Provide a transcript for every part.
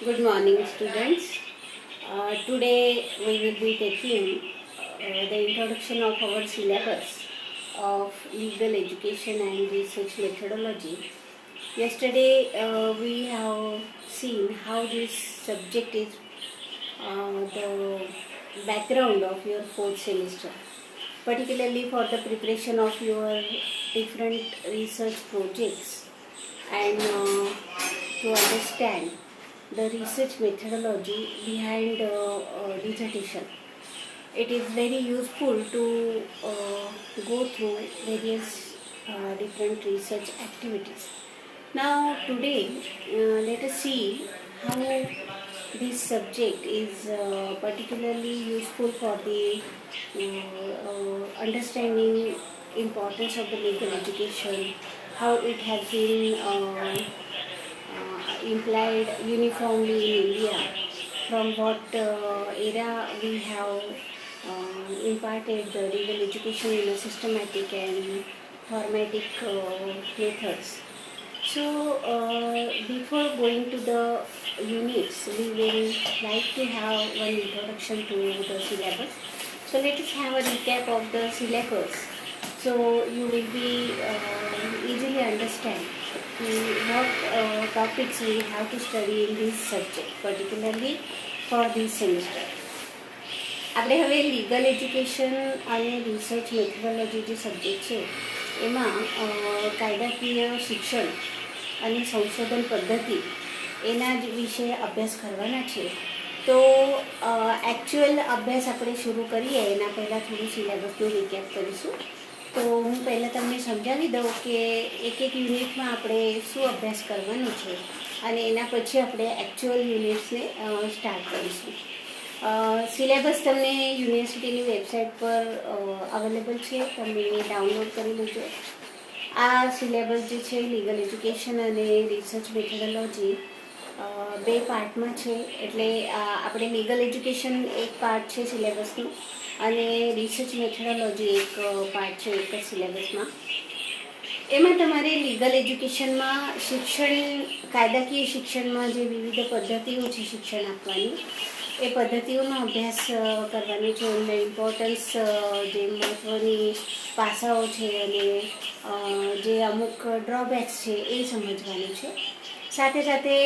Good morning, students. Today we will be taking the introduction of our syllabus of legal education and research methodology. Yesterday we have seen how this subject is the background of your fourth semester, particularly for the preparation of your different research projects and to understand the research methodology behind dissertation. It is very useful to go through various different research activities. Now, today, let us see how this subject is particularly useful for the understanding importance of the legal education, how it has been implied uniformly in India, from what era we have imparted the legal education in a systematic and formatic methods. So, before going to the units, we will like to have one introduction to the syllabus. So, let us have a recap of the syllabus. So, you will be easily understand what topics we have to study in this subject, particularly for this semester. આપણે હવે legal education અને research methodology જે subject છે એમાં કાયદાકીય શિક્ષણ અને સંશોધન પદ્ધતિ એના જ વિશે અભ્યાસ કરવાના છે. તો એકચ્યુઅલ અભ્યાસ આપણે શરૂ કરીએ એના પહેલાં થોડું સિલેબસનું રિકેપ કરીશું. તો હું પહેલાં તમને સમજાવી દઉં કે એક યુનિટમાં આપણે શું અભ્યાસ કરવાનો છે અને એના પછી આપણે એકચ્યુઅલ યુનિટ્સને સ્ટાર્ટ કરીશું. સિલેબસ તમને યુનિવર્સિટીની વેબસાઇટ પર અવેલેબલ છે, તમે ડાઉનલોડ કરી લેજો. આ સિલેબસ જે છે લીગલ એજ્યુકેશન અને રિસર્ચ મેથોડોલોજી બે પાર્ટમાં છે. એટલે આપણે લીગલ એજ્યુકેશન એક પાર્ટ છે સિલેબસનું અને રિસર્ચ મેથોડોલોજી એક પાર્ટ છે એક જ સિલેબસમાં. એમાં તમારે લીગલ એજ્યુકેશનમાં કાયદાકીય શિક્ષણમાં જે વિવિધ પદ્ધતિઓ છે શિક્ષણ આપવાની, એ પદ્ધતિઓનો અભ્યાસ કરવાનો છે. એમના ઇમ્પોર્ટન્સ, જે મહત્ત્વની પાસાઓ છે અને જે અમુક ડ્રોબેક્સ છે એ સમજવાનું છે. સાથે સાથે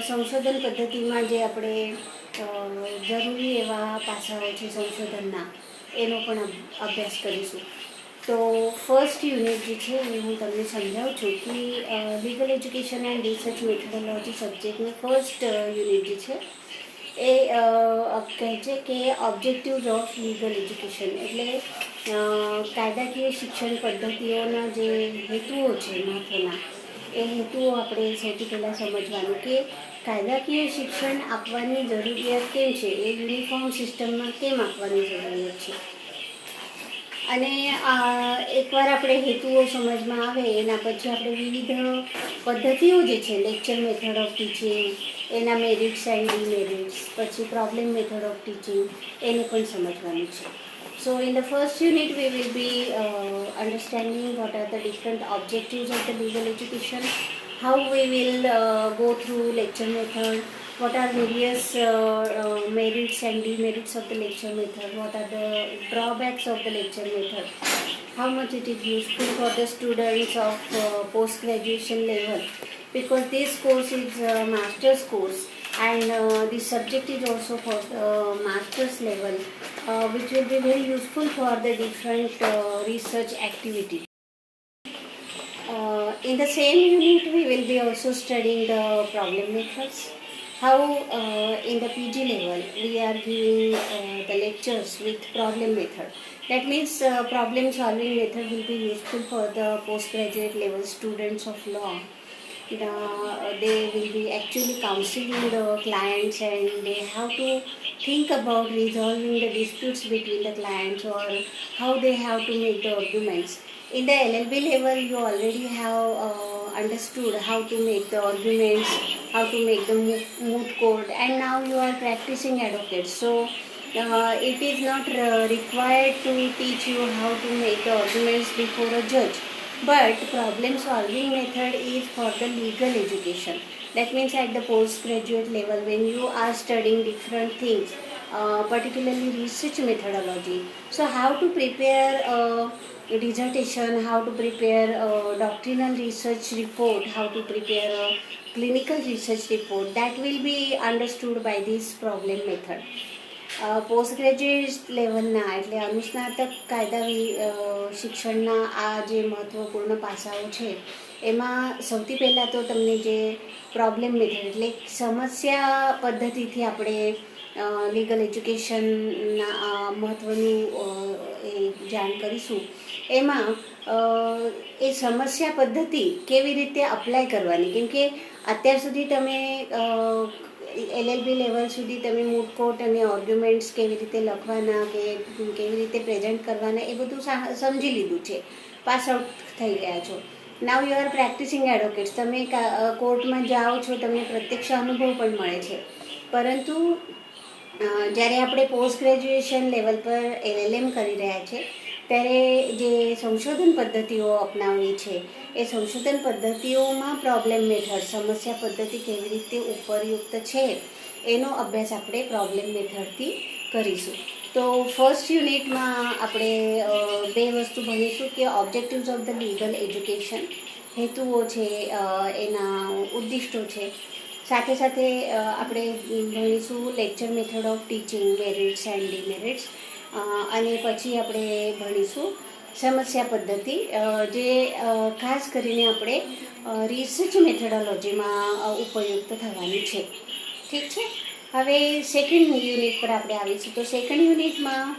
સંશોધન પદ્ધતિમાં જે આપણે જરૂરી એવા પાસાઓ છે સંશોધનના, એનો પણ અભ્યાસ કરીશું. તો ફર્સ્ટ યુનિટ જે છે એ હું તમને સમજાવું છું કે legal education and research methodology સબ્જેક્ટનું ફર્સ્ટ યુનિટ જે છે એ કહે છે કે ઓબ્જેક્ટિવ્સ ઓફ લીગલ એજ્યુકેશન, એટલે કાયદાકીય શિક્ષણ પદ્ધતિઓના જે હેતુઓ છે મહત્ત્વના, એ હેતુઓ આપણે સૌથી પહેલાં સમજવાનું કે કાયદાકીય શિક્ષણ આપવાની જરૂરિયાત કેમ છે, એ યુનિફોર્મ સિસ્ટમમાં કેમ આપવાની જરૂરિયાત છે. અને એકવાર આપણે હેતુઓ સમજમાં આવે એના પછી આપણે વિવિધ પદ્ધતિઓ જે છે લેક્ચર મેથડ ઓફ ટીચિંગ, એના મેરિટ્સ એન્ડ ડીમેરિટ્સ, પછી પ્રોબ્લેમ મેથડ ઓફ ટીચિંગ, એને પણ સમજવાનું છે. સો in the first unit we will be understanding what are the different objectives of the legal education, how we will go through lecture method, what are various merits and demerits of the lecture method, what are the drawbacks of the lecture method, how much it is useful for the students of post-graduation level, because this course is a master's course and this subject is also for the master's level, which will be very useful for the different research activities. In the same unit we will be also studying the problem methods, how in the PG level we are giving the lectures with problem method. That means problem solving method will be useful for the postgraduate level students of law. They will be actually counseling the clients and they have to think about resolving the disputes between the clients or how they have to make the arguments. In the LLB level you already have understood how to make the arguments, how to make the moot court, and now you are practicing advocate. So it is not required to teach you how to make the arguments before a judge. But problem solving method is for the legal education. That means at the postgraduate level, when you are studying different things, particularly research methodology. So, how to prepare a dissertation, how to prepare a doctrinal research report, how to prepare a clinical research report, that will be understood by this problem method. Post graduate લેવલના એટલે અનુસ્નાતક કાયદા શિક્ષણના આ જે મહત્ત્વપૂર્ણ પાસાઓ છે એમાં સૌથી પહેલાં તો તમને જે પ્રોબ્લેમ મેથડ એટલે સમસ્યા પદ્ધતિથી આપણે લીગલ એજ્યુકેશનના મહત્ત્વનું એ જાણ કરીશું. એમાં એ સમસ્યા પદ્ધતિ કેવી રીતે અપ્લાય કરવાની, કેમ કે અત્યાર સુધી તમે LLB લેવલ સુધી તમે મૂડ કોર્ટ અને આર્ગ્યુમેન્ટ્સ કેવી રીતે લખવાના કે કેવી રીતે પ્રેઝન્ટ કરવાના એ બધું સમજી લીધું છે, પાસ આઉટ થઈ ગયા છો. Now you are practising advocates, તમે કોર્ટમાં જાઓ છો, તમને પ્રત્યક્ષ અનુભવ પણ મળે છે. પરંતુ જ્યારે આપણે પોસ્ટ ગ્રેજ્યુએશન લેવલ પર LLM કરી રહ્યા છે ત્યારે જે સંશોધન પદ્ધતિઓ અપનાવવી છે એ સંશોધન પદ્ધતિઓમાં પ્રોબ્લેમ મેથડ સમસ્યા પદ્ધતિ કેવી રીતે ઉપરયુક્ત છે એનો અભ્યાસ આપણે પ્રોબ્લેમ મેથડથી કરીશું. તો ફર્સ્ટ યુનિટમાં આપણે બે વસ્તુ ભણીશું કે objectives of the legal education, હેતુઓ છે, એના ઉદ્દિષ્ટો છે. સાથે સાથે આપણે ભણીશું lecture method of teaching, merits and demerits, અને પછી આપણે ભણીશું સમસ્યા પદ્ધતિ, જે ખાસ કરીને આપણે રિસર્ચ મેથોડોલોજીમાં ઉપયુક્ત થવાની છે. ઠીક છે. હવે સેકન્ડ યુનિટ પર આપણે આવીશું. તો સેકન્ડ યુનિટમાં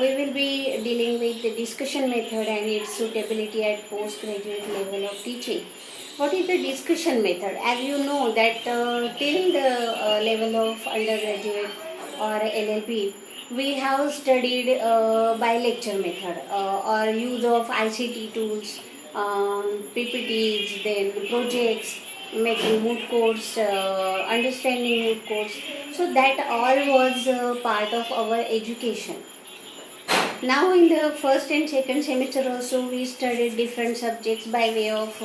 we will be dealing with the discussion method and its suitability at postgraduate level of teaching. What is the discussion method? As you know that till the level of undergraduate or LLB, we have studied by lecture method or use of ICT tools, PPTs, then projects, making moot courts, understanding moot courts. So that all was part of our education. Now in the first and second semester also we studied different subjects by way of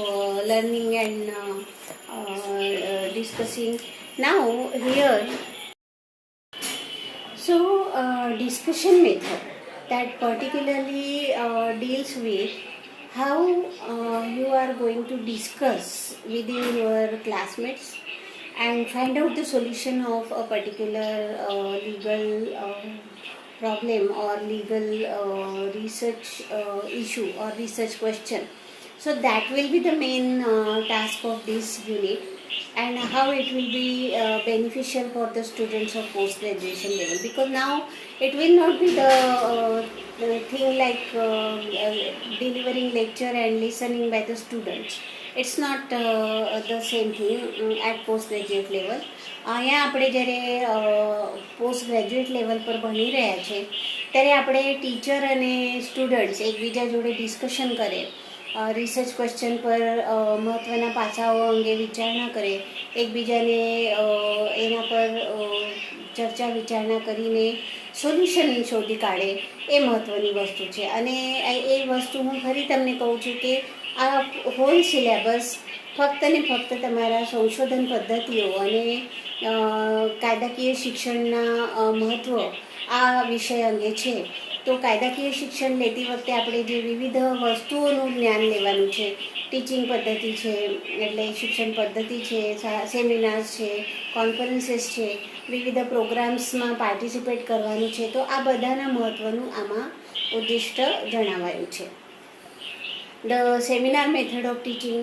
learning and discussing. Now here, so discussion method that particularly deals with how you are going to discuss within your classmates and find out the solution of a particular legal problem or legal research issue or research question. So that will be the main task of this unit, and how it will be beneficial for the students of post-graduation level, because now it will not be the thing like delivering lecture and listening by the students. It's not the same thing at postgraduate level. અહીંયા આપણે જ્યારે post graduate level પર ભણી રહ્યા છે ત્યારે આપણે teacher અને સ્ટુડન્ટ્સ એકબીજા જોડે ડિસ્કશન કરે, રિસર્ચ ક્વેશ્ચન પર મહત્ત્વના પાસાઓ અંગે વિચારણા કરે, એકબીજાને એના પર ચર્ચા વિચારણા કરીને સોલ્યુશન શોધી કાઢે, એ મહત્ત્વની વસ્તુ છે. અને એ વસ્તુ હું ફરી તમને કહું છું કે આ હોલ સિલેબસ ફક્ત ને ફક્ત તમારા સંશોધન પદ્ધતિઓ અને કાયદાકીય શિક્ષણના મહત્ત્વ આ વિષય અંગે છે. તો કાયદાકીય શિક્ષણ લેતી વખતે આપણે જે વિવિધ વસ્તુઓનું જ્ઞાન લેવાનું છે, ટીચિંગ પદ્ધતિ છે એટલે શિક્ષણ પદ્ધતિ છે, સેમિનાર્સ છે, કોન્ફરન્સીસ છે, વિવિધ પ્રોગ્રામ્સમાં પાર્ટિસિપેટ કરવાનું છે. તો આ બધાના મહત્ત્વનું આમાં ઉદ્દિષ્ટ જણાવાયું છે. The seminar method of teaching,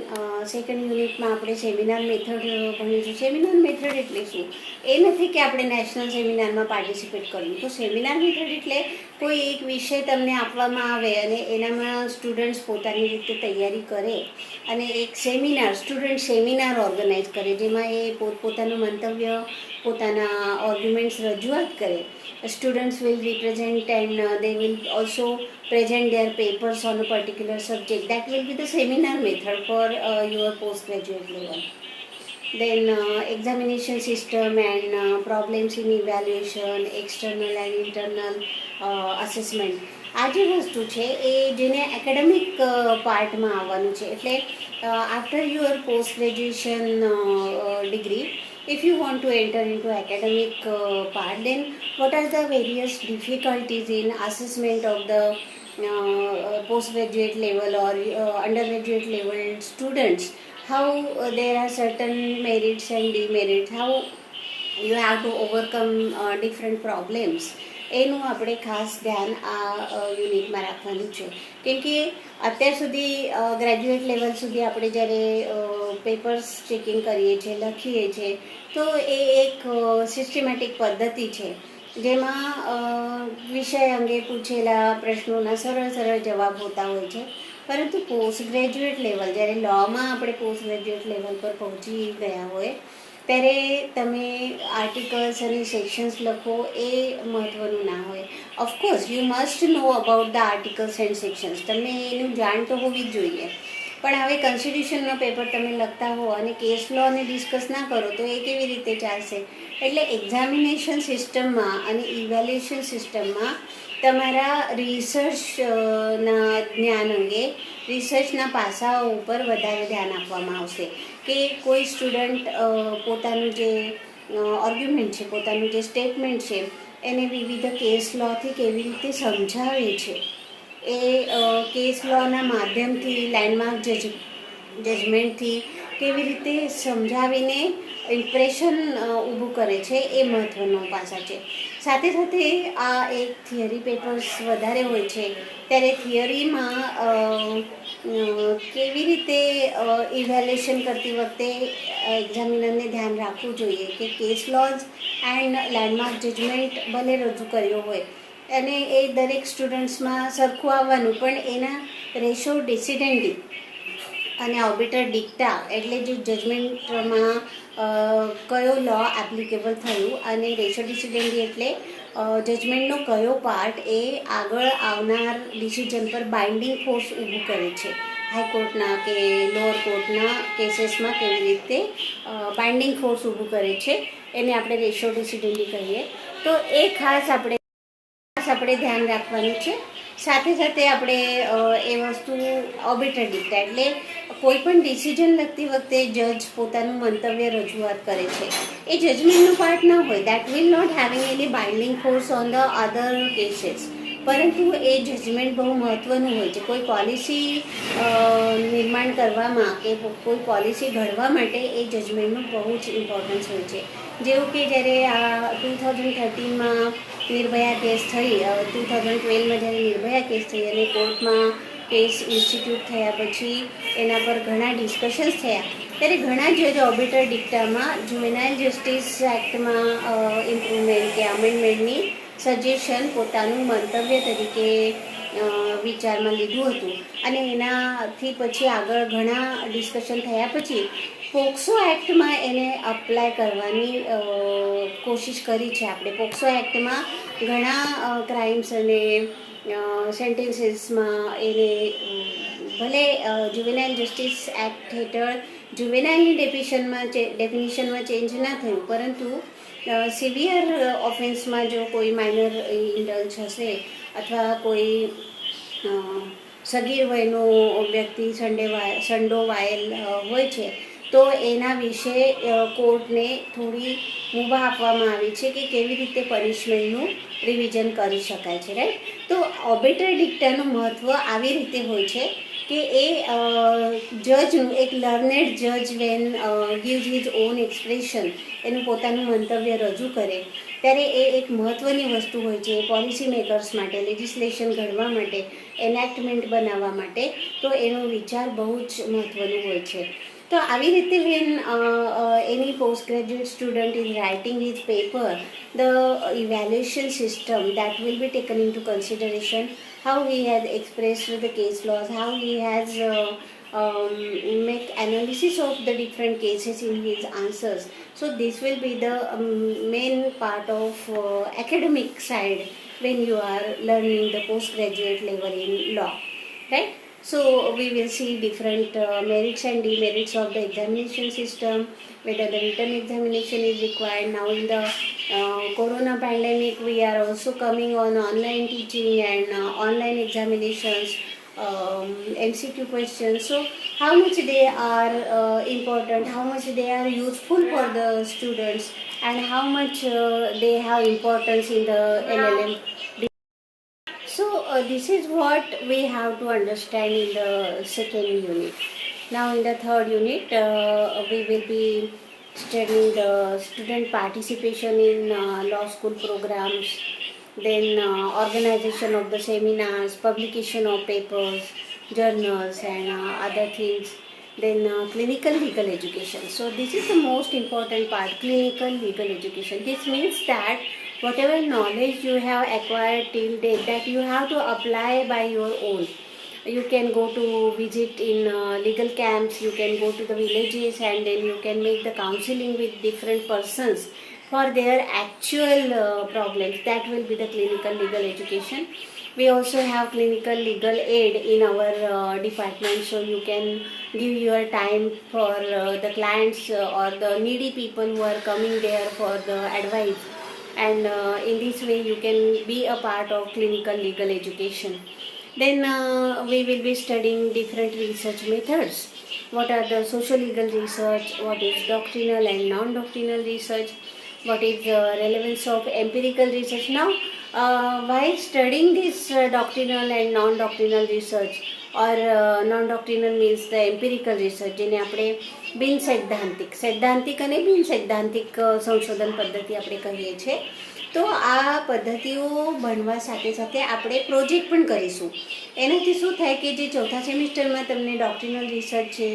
second યુનિટમાં આપણે સેમિનાર મેથડ ભણીશું. સેમિનાર મેથડ એટલે શું? એ નથી કે આપણે નેશનલ સેમિનારમાં પાર્ટિસિપેટ કરવું. તો સેમિનાર મેથડ એટલે કોઈ એક વિષય તમને આપવામાં આવે અને એનામાં સ્ટુડન્ટ્સ પોતાની રીતે તૈયારી કરે અને એક સેમિનાર, સ્ટુડન્ટ સેમિનાર ઓર્ગેનાઇઝ કરે, જેમાં એ પોતપોતાનું મંતવ્ય, પોતાના આર્ગ્યુમેન્ટ્સ રજૂઆત કરે. Students will represent and they will also present their papers on a particular subject. That will be the seminar method for your postgraduate level. Then examination system and problems in evaluation, external and internal assessment. આ જે વસ્તુ છે એ જેને academic પાર્ટમાં આવવાનું છે, એટલે after your post graduation degree, if you want to enter into academic part, then what are the various difficulties in assessment of the postgraduate level or undergraduate level students? How there are certain merits and demerits, how you have to overcome different problems, એનું આપણે ખાસ ધ્યાન આ યુનિટમાં રાખવાનું છે. કેમ કે અત્યાર સુધી ગ્રેજ્યુએટ લેવલ સુધી આપણે જ્યારે પેપર્સ ચેકિંગ કરીએ છીએ, લખીએ છીએ, તો એ એક સિસ્ટમેટિક પદ્ધતિ છે જેમાં વિષય અંગે પૂછેલા પ્રશ્નોના સરળ સરળ જવાબ હોતા હોય છે. પરંતુ પોસ્ટ ગ્રેજ્યુએટ લેવલ, જ્યારે લોમાં આપણે પોસ્ટ ગ્રેજ્યુએટ લેવલ પર પહોંચી ગયા હોય ત્યારે તમે આર્ટિકલ્સ અને સેક્શન્સ લખો એ મહત્ત્વનું ના હોય. Of course you must know about the articles and sections, તમને એનું જાણ તો હોવી જ જોઈએ. પણ હવે કોન્સ્ટિટ્યુશનનો પેપર તમે લખતા હો અને કેસ લોને ડિસ્કસ ના કરો તો એ કેવી રીતે ચાલશે? એટલે એક્ઝામિનેશન સિસ્ટમમાં અને ઇવેલ્યુએશન સિસ્ટમમાં તમારા રિસર્ચના જ્ઞાન અંગે, રિસર્ચના પાસાઓ ઉપર વધારે ધ્યાન આપવામાં આવશે કે કોઈ સ્ટુડન્ટ પોતાનું જે આર્ગ્યુમેન્ટ છે, પોતાનું જે સ્ટેટમેન્ટ છે, એને વિવિધ કેસ લોથી કેવી રીતે સમજાવે છે, એ કેસ લોના માધ્યમથી, લેન્ડમાર્ક જજમેન્ટથી કેવી રીતે સમજાવીને ઇમ્પ્રેશન ઊભું કરે છે, એ મહત્ત્વનો પાસા છે. સાથે સાથે આ એક થિયરી પેપર્સ વધારે હોય છે, ત્યારે થિયરીમાં કેવી રીતે ઇવેલ્યુએશન કરતી વખતે એક્ઝામિનરને ધ્યાન રાખવું જોઈએ કે case laws and landmark judgment ભલે રજૂ કર્યો હોય અને એ દરેક સ્ટુડન્ટ્સમાં સરખું આવવાનું, પણ એના રેશો ડિસિડેન્ડી અને ઓર્બિટર ડિક્ટા, એટલે જે જજમેન્ટમાં કયો લો એપ્લિકેબલ થયું, અને રેશો ડિસિડેન્ડી એટલે જજમેન્ટનો કયો પાર્ટ એ આગળ આવનાર ડિસિઝન પર બાઇન્ડિંગ ફોર્સ ઊભું કરે છે. હાઈકોર્ટના કે લોઅર કોર્ટના કેસીસમાં કેવી રીતે બાઇન્ડિંગ ફોર્સ ઊભું કરે છે, એને આપણે રેશો ડિસિડેન્ડી કહીએ. તો એ ખાસ આપણે ધ્યાન રાખવાનું છે. સાથે સાથે આપણે એ વસ્તુ ઓર્બિટર ડિક્ટા, એટલે કોઈ પણ ડિસિઝન લખતી વખતે જજ પોતાનું મંતવ્ય રજૂઆત કરે છે, એ જજમેન્ટનો પાર્ટ ના હોય. That will not having any binding force on the other cases, પરંતુ એ જજમેન્ટ બહુ મહત્ત્વનું હોય છે. કોઈ પોલિસી નિર્માણ કરવામાં કે કોઈ પોલિસી ઘડવા માટે એ જજમેન્ટનું બહુ જ ઇમ્પોર્ટન્સ હોય છે. જેવું કે જ્યારે આ 2013માં નિર્ભયા કેસ થઈ, 2012માં જ્યારે નિર્ભયા કેસ થઈ અને કોર્ટમાં કેસ ઇન્સ્ટિટ્યૂટ થયા પછી એના પર ઘણા ડિસ્કશન્સ થયા, ત્યારે ઘણા જજ ઓર્બિટર ડિક્ટામાં જુવેનાઇલ જસ્ટિસ એક્ટમાં ઇમ્પ્રુવમેન્ટ કે અમેન્ડમેન્ટની સજેશન પોતાનું મંતવ્ય તરીકે વિચારમાં લીધું હતું. અને એનાથી પછી આગળ ઘણા ડિસ્કશન થયા પછી પોક્સો એક્ટમાં એને અપ્લાય કરવાની કોશિશ કરી છે આપણે. પોક્સો એક્ટમાં ઘણા ક્રાઇમ્સ અને સેન્ટેન્સીસમાં એને ભલે જુવેનાઇલ જસ્ટિસ એક્ટ હેઠળ જુવેનાઇલની ડેફિનિશનમાં ચેન્જ ના થયું, પરંતુ સિવિયર ઓફેન્સમાં જો કોઈ માઇનર ઇન્ડલ્જ હશે અથવા કોઈ સગીર વયનો વ્યક્તિ સંડોવાયેલ હોય છે, તો એના વિશે કોર્ટને થોડી મુભા આપવામાં આવી છે કે કેવી રીતે પનિશમેન્ટનું રિવિઝન કરી શકાય છે, રાઈટ. તો ઓર્બિટર ડિક્ટાનું મહત્ત્વ આવી રીતે હોય છે કે એ જજનું, એક લર્નેડ જજ when gives his own expression, એનું પોતાનું મંતવ્ય રજૂ કરે ત્યારે એ એક મહત્ત્વની વસ્તુ હોય છે પોલિસી મેકર્સ માટે, લેજિસ્લેશન ઘડવા માટે, એનેક્ટમેન્ટ બનાવવા માટે. તો એનો વિચાર બહુ જ મહત્ત્વનું હોય છે. તો આવી રીતે when any post graduate student is writing his paper, the evaluation system that will be taken into consideration, how he has expressed the case laws, how he has make analysis of the different cases in his answers. So this will be the main part of academic side when you are learning the postgraduate level in law, right? So we will see different merits and demerits of the examination system, whether the written examination is required. Now in the corona pandemic, we are also coming on online teaching and online examinations, MCQ questions. So how much they are important, how much they are useful for the students, and how much they have importance in the LLM. So this is what we have to understand in the second unit. Now in the third unit, we will be studying the student participation in law school programs, then organization of the seminars, publication of papers, journals, and other things. Then clinical legal education. So this is the most important part, clinical legal education. This means that whatever knowledge you have acquired till date, that you have to apply by your own. You can go to visit in legal camps, you can go to the villages, and then you can make the counseling with different persons for their actual problems. That will be the clinical legal education. We also have clinical legal aid in our department, so you can give your time for the clients or the needy people who are coming there for the advice, and in this way you can be a part of clinical legal education. Then we will be studying different research methods. What are the social legal research, what is doctrinal and non-doctrinal research, what is the relevance of empirical research. Now while studying this doctrinal and non-doctrinal research, or non-doctrinal means the empirical research, જેને આપણે બિન સૈદ્ધાંતિક અને બિન સૈદ્ધાંતિક સંશોધન પદ્ધતિ આપણે કહીએ છીએ. તો આ પદ્ધતિઓ ભણવા સાથે સાથે આપણે પ્રોજેક્ટ પણ કરીશું. એનાથી શું થાય કે જે ચોથા સેમિસ્ટરમાં તમને ડોક્ટ્રિનલ રિસર્ચ છે,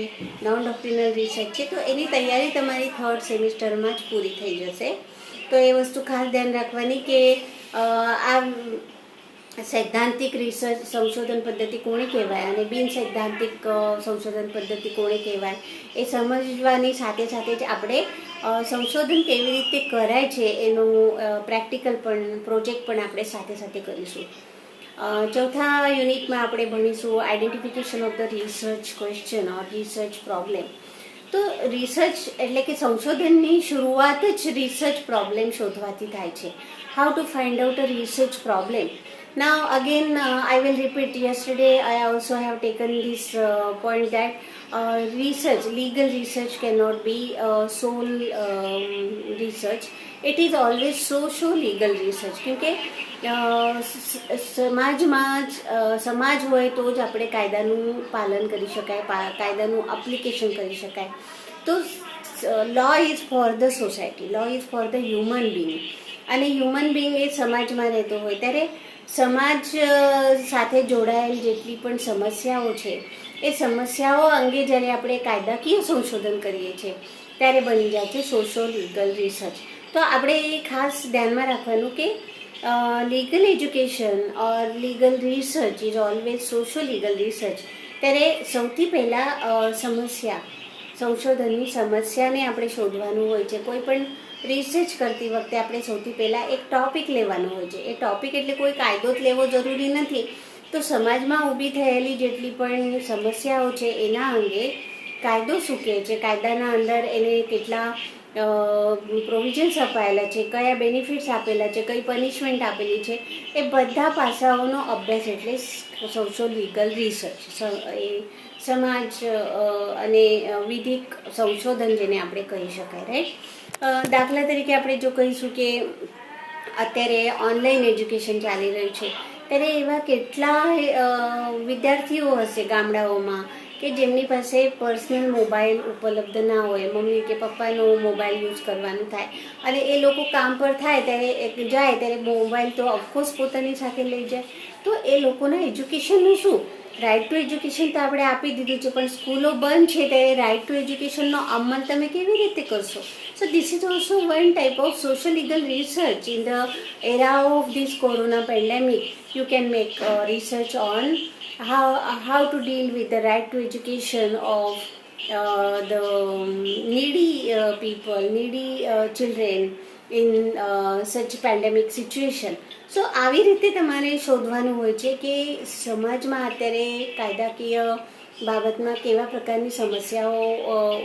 નોન ડોક્ટ્રિનલ રિસર્ચ છે, તો એની તૈયારી તમારી થર્ડ સેમિસ્ટરમાં જ પૂરી થઈ જશે. તો એ વસ્તુ ખાસ ધ્યાન રાખવાની કે આ સૈદ્ધાંતિક રિસર્ચ સંશોધન પદ્ધતિ કોને કહેવાય અને બિન સૈદ્ધાંતિક સંશોધન પદ્ધતિ કોને કહેવાય, એ સમજવાની સાથે સાથે જ આપણે સંશોધન કેવી રીતે કરાય છે એનું પ્રેક્ટિકલ પણ પ્રોજેક્ટ પણ આપણે સાથે સાથે કરીશું. ચોથા યુનિટમાં આપણે ભણીશું identification of the research question or research problem. તો રિસર્ચ એટલે કે સંશોધનની શરૂઆત જ રિસર્ચ પ્રોબ્લેમ શોધવાથી થાય છે. How to find out a research problem. Now again I will repeat, yesterday I also have taken this point that research, legal research cannot be sole research. It is always socio-legal research. क्योंकि સમાજ હોય તો જ આપણે કાયદાનું પાલન કરી શકાય, કાયદાનું એપ્લિકેશન કરી શકાય. તો law is for the society, law is for the human being. અને હ્યુમન બિંગ એ સમાજમાં રહેતો હોય ત્યારે સમાજ સાથે જોડાયેલ જેટલી પણ સમસ્યાઓ છે એ સમસ્યાઓ અંગે જ્યારે આપણે કાયદાકીય સંશોધન કરીએ છીએ ત્યારે બની જાય છે સોશિયો લીગલ રિસર્ચ. તો આપણે એ ખાસ ધ્યાનમાં રાખવાનું કે legal education or legal research is always socio legal research. ત્યારે સૌથી પહેલાં સંશોધનની સમસ્યાને આપણે શોધવાનું હોય છે. કોઈ પણ રિસર્ચ કરતી વખતે આપણે સૌથી પહેલાં એક ટોપિક લેવાનો હોય છે. એ ટોપિક એટલે કોઈ કાયદો જ લેવો જરૂરી નથી. તો સમાજમાં ઊભી થયેલી જેટલી પણ સમસ્યાઓ છે એના અંગે કાયદો શું કહે છે, કાયદાના અંદર એને કેટલા પ્રોવિઝન્સ અપાયેલા છે, કયા બેનિફિટ્સ આપેલા છે, કઈ પનિશમેન્ટ આપેલી છે, એ બધા પાસાઓનો અભ્યાસ એટલે સોશિયો લીગલ રિસર્ચ. એ સમાજ અને વિધિક સંશોધન જેને આપણે કહી શકાય, રાઈટ. દાખલા તરીકે આપણે જો કહીશું કે અત્યારે ઓનલાઈન એજ્યુકેશન ચાલી રહ્યું છે, ત્યારે એવા કેટલા વિદ્યાર્થીઓ હશે ગામડાઓમાં કે જેમની પાસે પર્સનલ મોબાઈલ ઉપલબ્ધ ના હોય, મમ્મી કે પપ્પાનો મોબાઈલ યુઝ કરવાનું થાય અને એ લોકો કામ પર થાય ત્યારે જાય ત્યારે મોબાઈલ તો ઓફકોર્સ પોતાની સાથે લઈ જાય. તો એ લોકોના એજ્યુકેશનનું શું? રાઇટ ટુ એજ્યુકેશન તો આપણે આપી દીધું છે, પણ સ્કૂલો બંધ છે ત્યારે રાઇટ ટુ એજ્યુકેશનનો અમલ તમે કેવી રીતે કરશો? So this is also one type of social legal research. In the era of this corona pandemic, you can make research on how to deal with the right to education of the needy people, needy children in such pandemic situation. So આવી રીતે તમારે શોધવાનું હોય છે કે સમાજમાં અત્યારે કાયદાકીય બાબતમાં કેવા પ્રકારની સમસ્યાઓ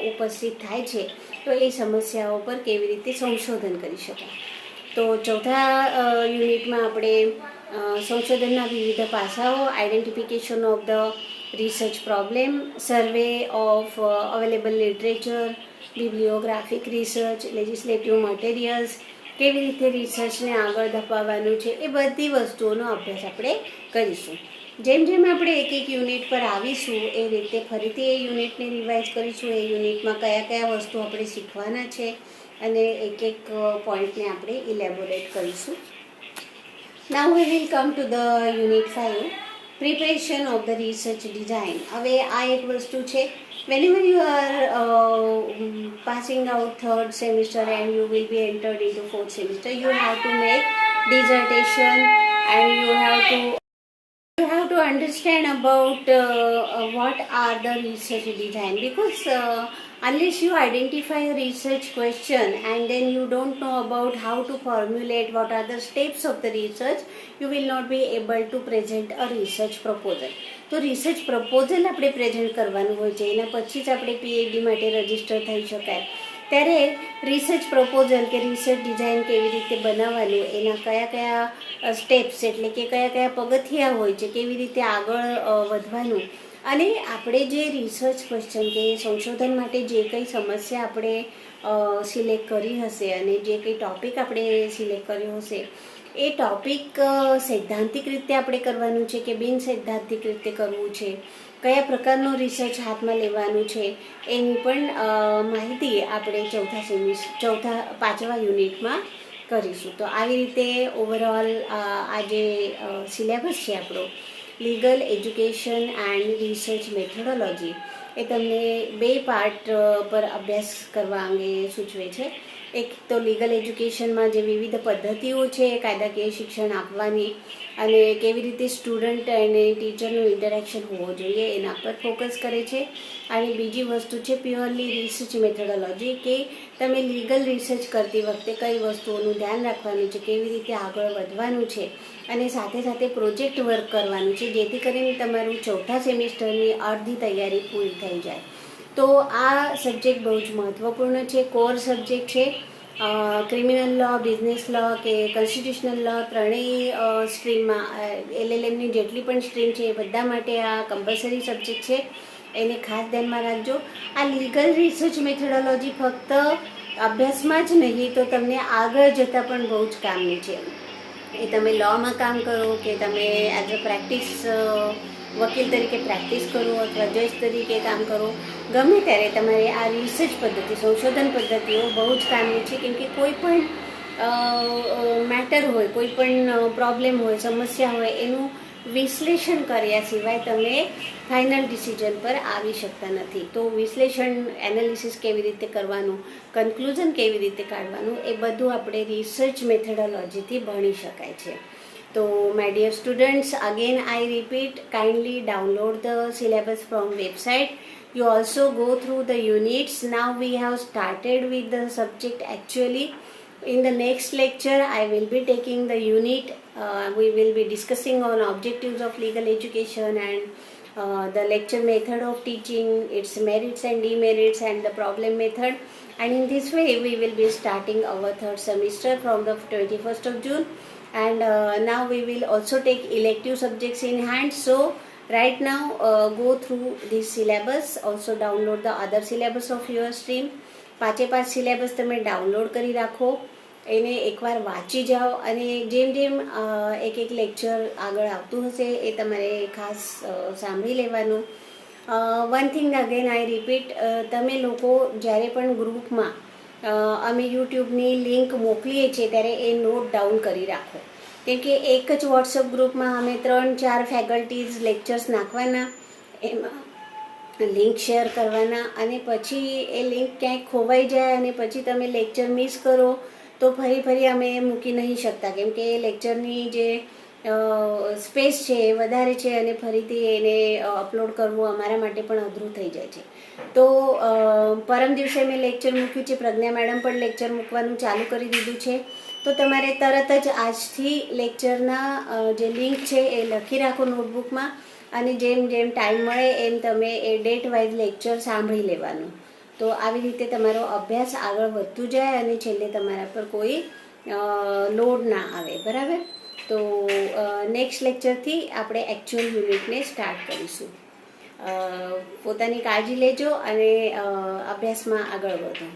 ઉપસ્થિત થાય છે, તો એ સમસ્યાઓ પર કેવી રીતે સંશોધન કરી શકાય. તો ચોથા યુનિટમાં આપણે સંશોધનના વિવિધ પાસાઓ, identification of the research problem, survey of available literature, bibliographic research, legislative materials, કેવી રીતે રિસર્ચને આગળ ધપાવવાનું છે, એ બધી વસ્તુઓનો અભ્યાસ આપણે કરીશું. જેમ જેમ આપણે એક એક યુનિટ પર આવીશું એ રીતે ફરીથી એ યુનિટને રિવાઇઝ કરીશું. એ યુનિટમાં કયા કયા વસ્તુ આપણે શીખવાના છે અને એક એક પોઈન્ટને આપણે ઇલેબોરેટ કરીશું. Now we will come to the unit 5, preparation of the research design. હવે આ એક વસ્તુ છે, whenever you are passing out third semester and you will be entered into fourth semester, you have to make dissertation and you have to understand about what are the research design, because unless you identify a research question and then you don't know about how to formulate what are the steps of the research, you will not be able to present a research proposal. તો research proposal આપણે present કરવાનું હોય છે, એના પછી જ આપણે PhD માટે રજીસ્ટર થઈ શકાય. ત્યારે રિસર્ચ પ્રપોઝલ કે રિસર્ચ ડિઝાઇન કેવી રીતે બનાવવાનું, એના કયા કયા સ્ટેપ્સ એટલે કે કયા કયા પગથિયા હોય છે, કેવી રીતે આગળ વધવાનું, અને આપણે જે રિસર્ચ ક્વેશ્ચન કે સંશોધન માટે જે કંઈ સમસ્યા આપણે સિલેક્ટ કરી હશે અને જે કંઈ ટૉપિક આપણે સિલેક્ટ કર્યો હશે, એ ટૉપિક સૈદ્ધાંતિક રીતે આપણે કરવાનું છે કે બિન સૈદ્ધાંતિક રીતે કરવું છે, કયા પ્રકારનો રિસર્ચ હાથમાં લેવાનું છે, એની પણ માહિતી આપણે પાંચમા યુનિટમાં કરીશું. તો આવી રીતે ઓવરઓલ આ જે સિલેબસ છે આપણો legal education and research methodology, એ તમને 2 પાર્ટ પર અભ્યાસ કરવા અંગે સૂચવે છે. એક તો લીગલ એજ્યુકેશનમાં જે વિવિધ પદ્ધતિઓ છે કાયદાકીય શિક્ષણ આપવાની અને કેવી રીતે સ્ટુડન્ટ અને ટીચરનું ઇન્ટરેક્શન હોવો જોઈએ એના પર ફોકસ કરે છે. અને બીજી વસ્તુ છે પ્યોરલી રિસર્ચ મેથોડોલોજી, કે તમે લીગલ રિસર્ચ કરતી વખતે કઈ વસ્તુઓનું ધ્યાન રાખવાનું છે, કેવી રીતે આગળ વધવાનું છે અને સાથે સાથે પ્રોજેક્ટ વર્ક કરવાનું છે, જેથી કરીને તમારું ચોથા સેમિસ્ટરની અડધી તૈયારી પૂરી થઈ જાય. તો આ સબ્જેક્ટ બહુ જ મહત્ત્વપૂર્ણ છે, કોર સબ્જેક્ટ છે. ક્રિમિનલ લો, બિઝનેસ લો કે કોન્સ્ટિટ્યુશનલ લો, ત્રણેય સ્ટ્રીમમાં LLMની જેટલી પણ સ્ટ્રીમ છે એ બધા માટે આ કમ્પલસરી સબ્જેક્ટ છે, એને ખાસ ધ્યાનમાં રાખજો. આ લીગલ રિસર્ચ મેથોડોલોજી ફક્ત અભ્યાસમાં જ નહીં તો તમને આગળ જતાં પણ બહુ જ કામની છે. એ તમે લોમાં કામ કરો કે તમે એઝ અ પ્રેક્ટિસ વકીલ તરીકે પ્રેક્ટિસ કરો અથવા જજ તરીકે કામ કરો, ગમે ત્યારે તમારે આ રિસર્ચ પદ્ધતિ, સંશોધન પદ્ધતિઓ બહુ જ કામની છે. કેમ કે કોઈ પણ મેટર હોય, કોઈ પણ પ્રોબ્લેમ હોય, સમસ્યા હોય, એનું વિશ્લેષણ કર્યા સિવાય તમે ફાઇનલ ડિસિઝન પર આવી શકતા નથી. તો વિશ્લેષણ, એનાલિસિસ કેવી રીતે કરવાનું, કન્ક્લુઝન કેવી રીતે કાઢવાનું, એ બધું આપણે રિસર્ચ મેથોડોલોજીથી ભણી શકાય છે. So my dear students, again I repeat, kindly download the syllabus from website. You also go through the units. Now we have started with the subject actually. In the next lecture I will be taking the unit. We will be discussing on objectives of legal education and the lecture method of teaching, its merits and demerits and the problem method. And in this way we will be starting our third semester from the 21st of June. And now we will also take elective subjects in hand. So right now go through this syllabus. Also download the other syllabus of your stream. 5 syllabus તમે download કરી રાખો, એને એકવાર વાંચી જાઓ અને જેમ જેમ એક એક લેક્ચર આગળ આવતું હશે એ તમારે ખાસ સાંભળી લેવાનું. One thing again I repeat, તમે લોકો જ્યારે પણ ગ્રુપમાં અમે યુટ્યુબની લિંક મોકલીએ છીએ ત્યારે એ નોટ ડાઉન કરી રાખો. કેમ કે એક જ વોટ્સઅપ ગ્રુપમાં અમે 3-4 ફેકલ્ટીઝ લેક્ચર્સ નાખવાના, એમાં લિંક શેર કરવાના અને પછી એ લિંક ક્યાંક ખોવાઈ જાય અને પછી તમે લેક્ચર મિસ કરો તો ફરી અમે મૂકી નહીં શકતા. કેમ કે એ લેક્ચરની જે સ્પેસ છે એ વધારે છે અને ફરીથી એને અપલોડ કરવું અમારા માટે પણ અઘરું થઈ જાય છે. તો પરમ દિવસે મેં લેક્ચર મૂક્યું છે, પ્રજ્ઞા મેડમ પણ લેક્ચર મૂકવાનું ચાલુ કરી દીધું છે. તો તમારે તરત જ આજથી લેક્ચરના જે લિંક છે એ લખી રાખો નોટબુકમાં અને જેમ જેમ ટાઈમ મળે એમ તમે એ ડેટ વાઇઝ લેક્ચર સાંભળી લેવાનું. તો આવી રીતે તમારો અભ્યાસ આગળ વધતું જાય અને છેલ્લે તમારા પર કોઈ લોડ ના આવે. બરાબર? તો નેક્સ્ટ લેક્ચરથી આપણે એકચ્યુઅલ યુનિટને સ્ટાર્ટ કરીશું. પોતાની કાળજી લેજો અને અભ્યાસમાં આગળ વધો.